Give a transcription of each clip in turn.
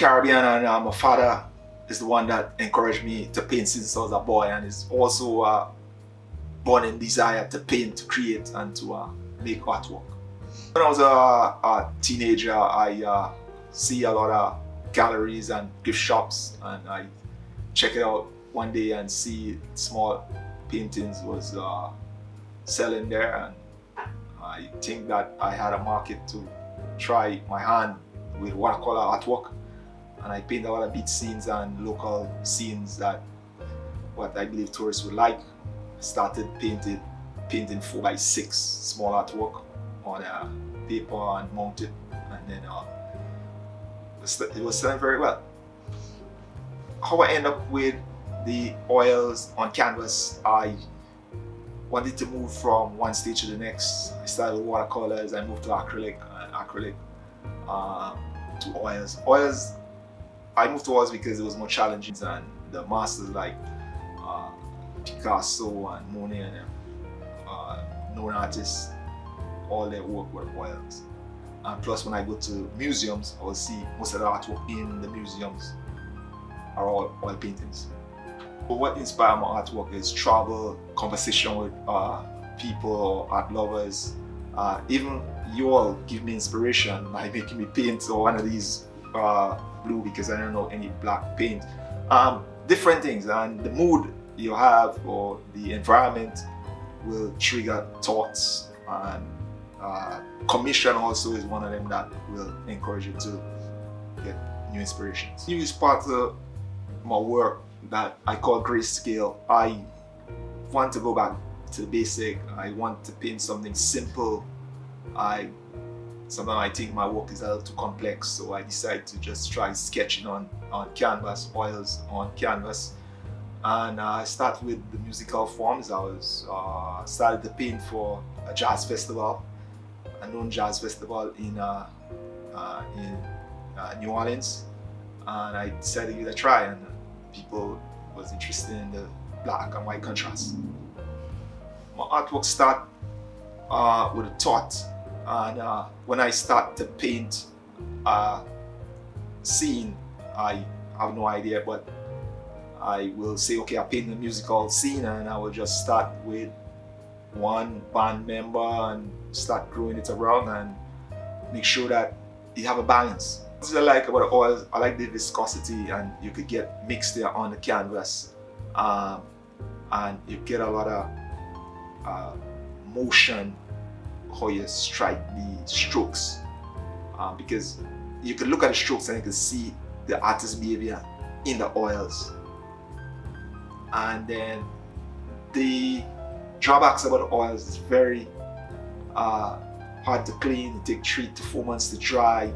Caribbean, and my father is the one that encouraged me to paint since I was a boy, and it's also a burning desire to paint, to create, and to make artwork. When I was a teenager, I see a lot of galleries and gift shops, and I check it out one day and see small paintings was selling there, and I think that I had a market to try my hand with watercolor artwork, and I paint a lot of beach scenes and local scenes that what I believe tourists would like. I started painting 4x6 small artwork on paper and mounted, and then it was selling very well. How I end up with the oils on canvas, I wanted to move from one stage to the next. I started with watercolors, I moved to acrylic, to oils. I moved to oils because it was more challenging, and the masters like Picasso and Monet and known artists, all their work were oils. And plus, when I go to museums, I will see most of the artwork in the museums are all oil paintings. But what inspired my artwork is travel, conversation with people, art lovers. Even you all give me inspiration by making me paint or one of these blue, because I don't know any black paint. Different things, and the mood you have or the environment will trigger thoughts, and commission also is one of them that will encourage you to get new inspirations. New is part of my work that I call grayscale. I want to go back to the basic. I want to paint something simple. Sometimes I think my work is a little too complex, so I decide to just try sketching on canvas, oils on canvas. And I start with the musical forms. I was started to paint for a jazz festival, a known jazz festival in New Orleans, and I decided to give it a try, and people was interested in the black and white contrast. My artwork start with a thought, and when I start to paint a scene, I have no idea, but I will say, okay, I paint the musical scene, and I will just start with one band member and start growing it around and make sure that you have a balance. What I like about oils, I like the viscosity, and you could get mixed there on the canvas, and you get a lot of motion how you strike the strokes, because you can look at the strokes and you can see the artist's behavior in the oils. And then the drawbacks about the oils is very hard to clean. It takes 3 to 4 months to dry.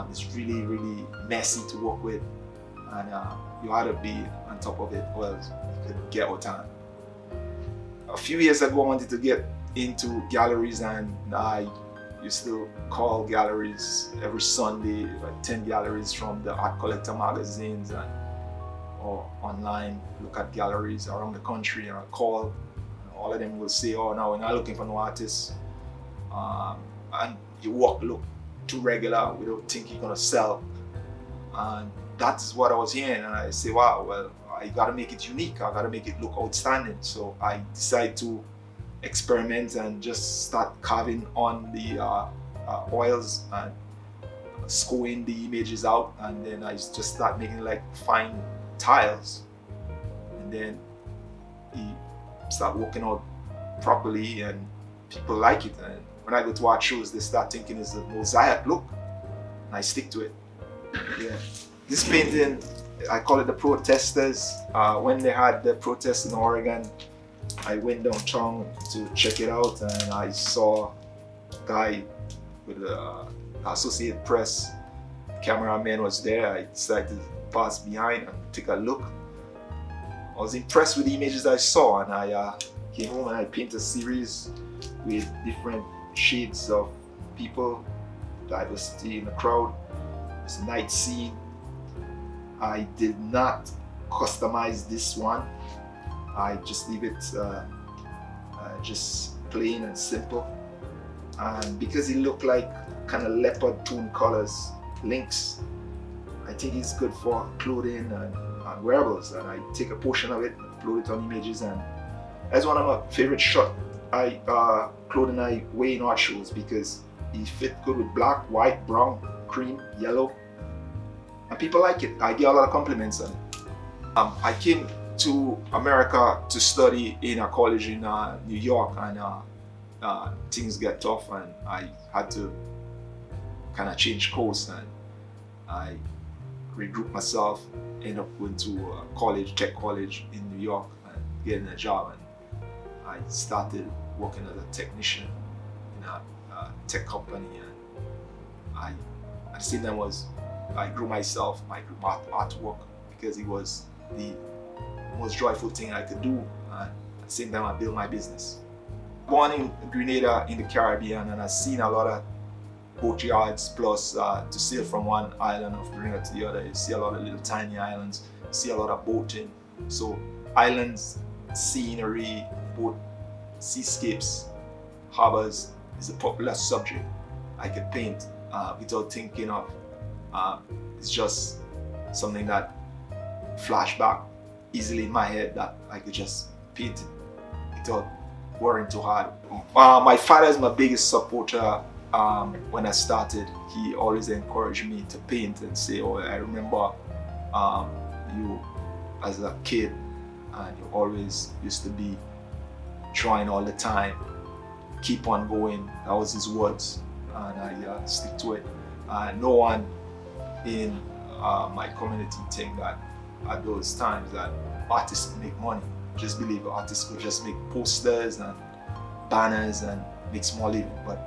It's really, really messy to work with, and you have to be on top of it, or else you could get out time. A few years ago, I wanted to get into galleries, and I used to call galleries every Sunday, like 10 galleries from the art collector magazines or online, look at galleries around the country, and I call. All of them will say, oh, no, we're not looking for no artists. And your work look too regular, we don't think you're gonna sell. And that's what I was hearing, and I say, wow, well, I gotta make it unique, I gotta make it look outstanding. So I decided to experiment and just start carving on the oils and scoring the images out, and then I just start making like fine tiles, and then start working out properly, and people like it. And when I go to art shows, they start thinking it's a mosaic look, and I stick to it. Yeah, this painting, I call it the protesters. When they had the protests in Oregon, I went downtown to check it out, and I saw a guy with the Associated Press cameraman was there. I decided to pass behind and take a look. I was impressed with the images I saw, and I came home and I painted a series with different shades of people, diversity in the crowd. It's a night scene. I did not customize this one. I just leave it just plain and simple. And because it looked like kind of leopard tone colors, lynx, I think it's good for clothing and wearables, and I take a portion of it, upload it on images, and that's one of my favorite clothing I wear in art shows because it fit good with black, white, brown, cream, yellow, and people like it. I get a lot of compliments on it. I came to America to study in a college in New York, and things get tough, and I had to kind of change course, and I regrouped myself, ended up going to tech college in New York, and getting a job, and I started working as a technician in a tech company, and at the same time I grew myself, I grew my artwork because it was the most joyful thing I could do, and at the same time I built my business. Born in Grenada in the Caribbean, and I've seen a lot of boatyards, plus to sail from one island of Grenada to the other, you see a lot of little tiny islands, you see a lot of boating. So islands, scenery, boat, seascapes, harbors is a popular subject I could paint without thinking of. It's just something that flashed back easily in my head that I could just paint it without worrying too hard. My father is my biggest supporter. When I started, he always encouraged me to paint and say, "Oh, I remember you as a kid, and you always used to be drawing all the time. Keep on going." That was his words, and I stick to it. No one in my community think that at those times that artists make money. Just believe artists could just make posters and banners and make small living. But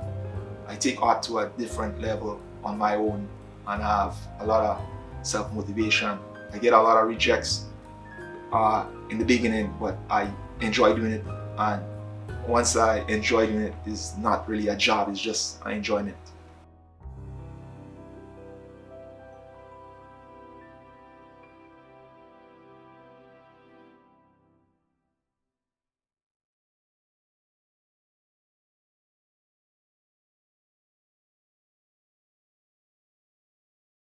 I take art to a different level on my own, and I have a lot of self-motivation. I get a lot of rejects in the beginning, but I enjoy doing it, and once I enjoy doing it, it's not really a job, it's just an enjoyment.